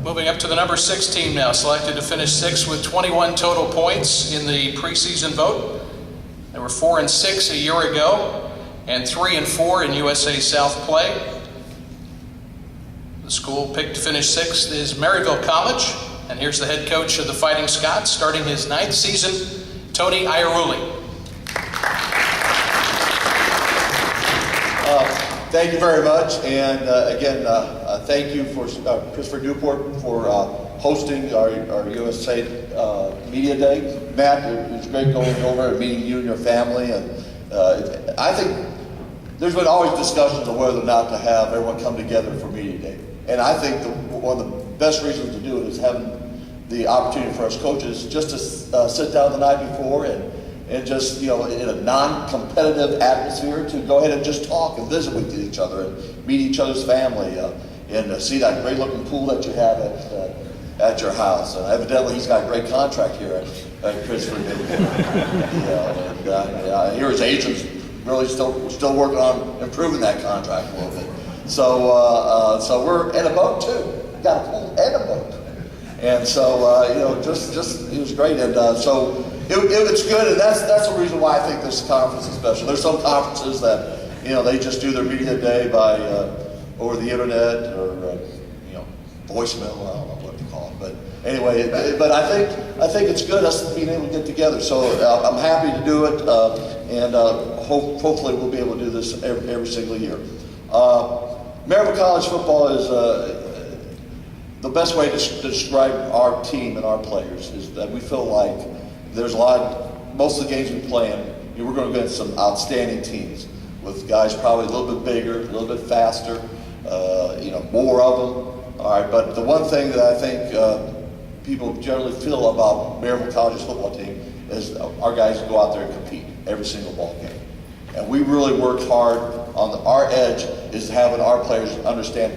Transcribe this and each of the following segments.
Moving up to the number 6 team now, selected to finish 6th with 21 total points in the preseason vote. They were 4-6 a year ago and 3-4 in USA South play. The school picked to finish 6th is Maryville College, and here's the head coach of the Fighting Scots, starting his 9th season, Tony Ierulli. Thank you very much, and again, thank you for Christopher Newport for hosting our USA Media Day. Matt, it was great going over and meeting you and your family, and I think there's been always discussions of whether or not to have everyone come together for Media Day. And I think one of the best reasons to do it is having the opportunity for us coaches just to sit down the night before and just, you know, in a non-competitive atmosphere to go ahead and just talk and visit with each other and meet each other's family and see that great looking pool that you have at your house. And evidently he's got a great contract here at Christopher Newport. I hear his agent's really still working on improving that contract a little bit. So we're in a boat too. Got a pool and a boat. And so, you know, just it was great. And so it's good, and that's the reason why I think this conference is special. There's some conferences that, you know, they just do their media day by over the internet or you know, voicemail. I don't know what to call it, but anyway. But I think it's good us being able to get together. So I'm happy to do it, and hopefully we'll be able to do this every single year. Maryville College football is the best way to describe our team and our players is that we feel like there's most of the games we play in, we're going to get some outstanding teams with guys probably a little bit bigger, a little bit faster, you know, more of them. All right, but the one thing that I think people generally feel about Maryville College's football team is our guys go out there and compete every single ball game. And we really work hard on our edge is having our players understand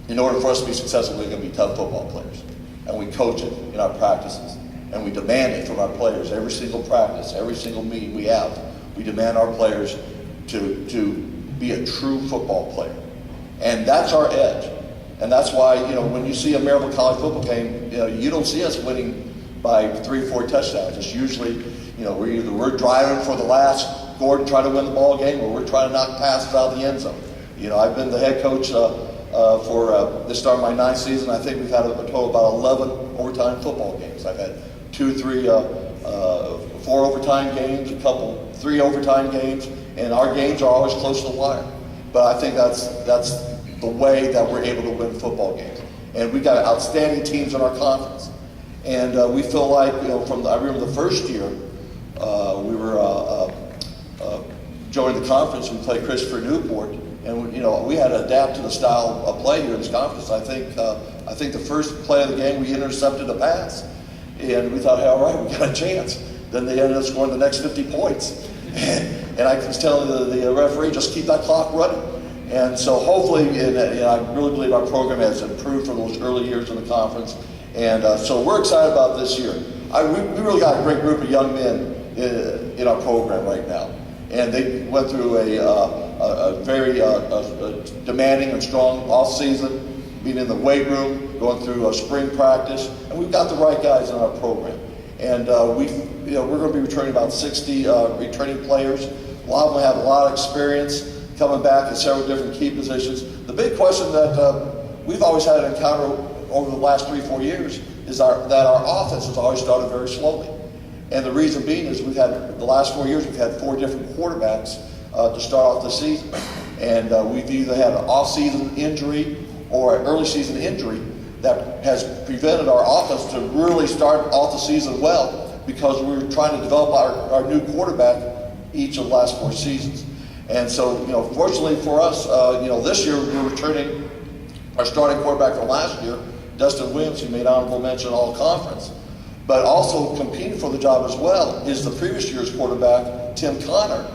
in order for us to be successful, we're going to be tough football players. And we coach it in our practices. And we demand it from our players every single practice, every single meeting we have. We demand our players to be a true football player. And that's our edge. And that's why, you know, when you see a Maryville College football game, you know, you don't see us winning by 3 or 4 touchdowns. It's usually, you know, we're driving for the last score to try to win the ball game, or we're trying to knock passes out of the end zone. You know, I've been the head coach for this start of my 9th season. I think we've had a total of about 11 overtime football games. I've had 2 or 3, 4 overtime games, 3 overtime games, and our games are always close to the wire. But I think that's the way that we're able to win football games. And we got outstanding teams in our conference. And we feel like, you know, I remember the first year we were joining the conference, we played Christopher Newport, and you know, we had to adapt to the style of play here in this conference. I think the first play of the game we intercepted a pass. And we thought, hey, all right, we got a chance. Then they ended up scoring the next 50 points. And I was telling the referee, just keep that clock running. And so hopefully, and I really believe our program has improved from those early years in the conference. And so we're excited about this year. We really got a great group of young men in our program right now. And they went through a very demanding and strong off season, being in the weight room, going through a spring practice, and we've got the right guys in our program. And we're going to be returning about 60 returning players. A lot of them have a lot of experience coming back in several different key positions. The big question that we've always had an encounter over the last 3 or 4 years is that our offense has always started very slowly. And the reason being is we've had, the last 4 years, we've had 4 different quarterbacks to start off the season. And we've either had an off-season injury or an early season injury that has prevented our offense to really start off the season well because we were trying to develop our new quarterback each of the last 4 seasons. And so, you know, fortunately for us, you know, this year we're returning our starting quarterback from last year, Dustin Williams, who made honorable mention all conference. But also competing for the job as well is the previous year's quarterback, Tim Connor,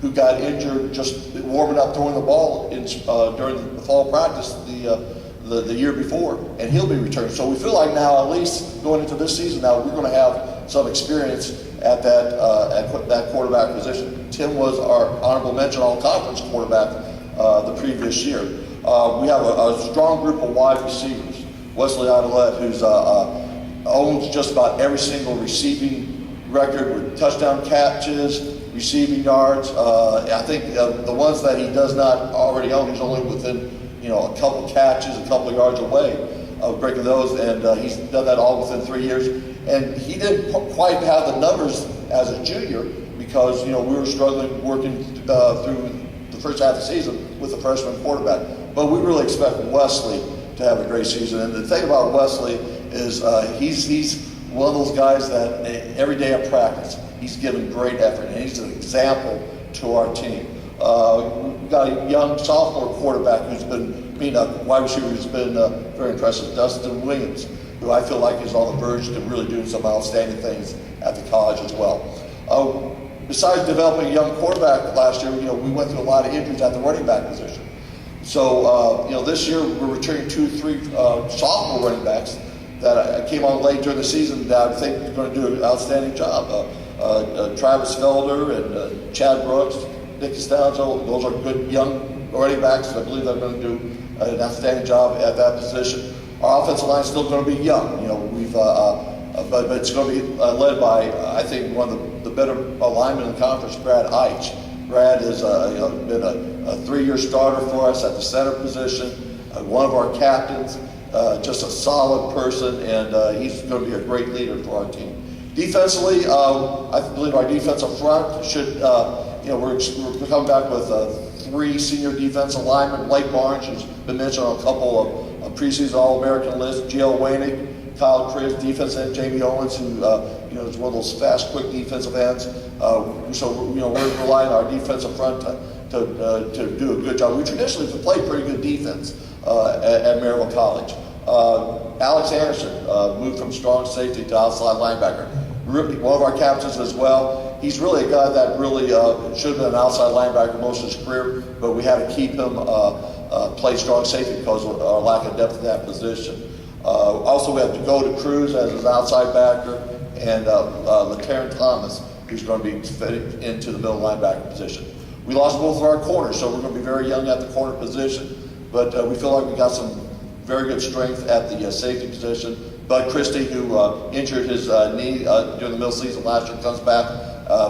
who got injured just warming up throwing the ball during the fall practice the year before, and he'll be returning. So we feel like now, at least going into this season now, we're going to have some experience at that quarterback position. Tim was our honorable mention all-conference quarterback the previous year. We have a strong group of wide receivers. Wesley Adelette, who's owns just about every single receiving record with touchdown catches, receiving yards. I think the ones that he does not already own, he's only within a couple catches, a couple yards away of breaking those, and he's done that all within 3 years. And he didn't quite have the numbers as a junior because we were struggling working through the first half of the season with the freshman quarterback. But we really expect Wesley to have a great season. And the thing about Wesley is he's one of those guys that every day of practice, he's giving great effort, and he's an example to our team. We've got a young sophomore quarterback who's been, wide receiver who's been very impressive, Dustin Williams, who I feel like is on the verge of really doing some outstanding things at the college as well. Besides developing a young quarterback last year, we went through a lot of injuries at the running back position. So, this year we're returning 2-3 sophomore running backs that came on late during the season that I think are going to do an outstanding job. Travis Felder and Chad Brooks, Nick Costanzo, those are good young running backs. I believe they're going to do an outstanding job at that position. Our offensive line is still going to be young. But it's going to be led by, I think, one of the better linemen in the conference, Brad Eich. Brad has been a 3-year starter for us at the center position, one of our captains, just a solid person, and he's going to be a great leader for our team. Defensively, I believe our defensive front should, we're coming back with 3 senior defensive linemen. Blake Barnes, who's been mentioned on a couple of preseason All-American lists, G.L. Wainick, Kyle Cribb, defense end Jamie Owens, who is one of those fast, quick defensive ends. So we're relying on our defensive front to do a good job. We traditionally have played pretty good defense at Maryville College. Alex Anderson moved from strong safety to outside linebacker. Really, one of our captains as well. He's really a guy that really should have been an outside linebacker most of his career, but we had to keep him play strong safety because of our lack of depth in that position. Also, we have Dakota Cruz as his outside backer, and LaTaron Thomas, who's going to be fitted into the middle linebacker position. We lost both of our corners, so we're going to be very young at the corner position, but we feel like we got some very good strength at the safety position. Bud Christie, who injured his knee during the middle season last year, comes back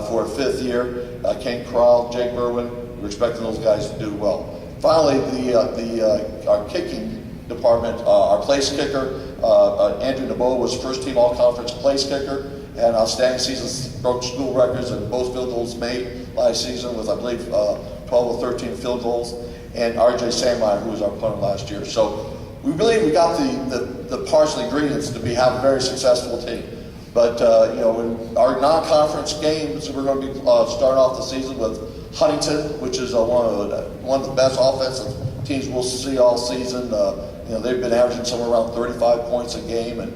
for a 5th year. Ken Krall, Jake Merwin, we're expecting those guys to do well. Finally, our kicking department, our place kicker, Andrew Nabeau was first-team all-conference place kicker, had an outstanding season, broke school records in both field goals made last season with, I believe, 12 or 13 field goals, and R.J. Sandmeyer, who was our punter last year. So we believe we got the parts and ingredients to have a very successful team. But, in our non-conference games, we're going to be starting off the season with Huntington, which is one of the best offensive teams we'll see all season. They've been averaging somewhere around 35 points a game, and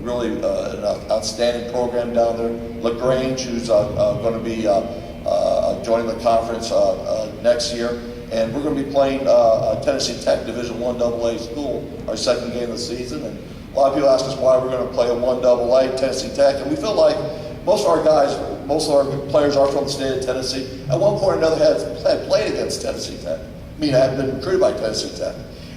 really an outstanding program down there. LaGrange, who's going to be joining the conference next year, and we're going to be playing Tennessee Tech, Division I AA school, our second game of the season. And a lot of people ask us why we're going to play a 1AA Tennessee Tech, and we feel like most of our players are from the state of Tennessee. At one point or another, had played against Tennessee Tech. Have been recruited by Tennessee Tech.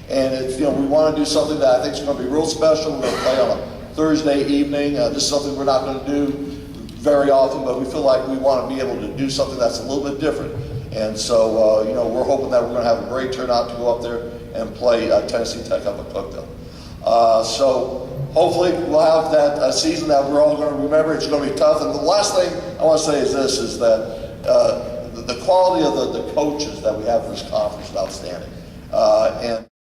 And it's, we want to do something that I think is going to be real special. We're going to play on a Thursday evening. This is something we're not going to do very often, but we feel like we want to be able to do something that's a little bit different. And so, we're hoping that we're going to have a great turnout to go up there and play Tennessee Tech up at Cookville. So hopefully we'll have that season that we're all going to remember. It's going to be tough. And the last thing I want to say is this, is that the quality of the coaches that we have in this conference is outstanding. And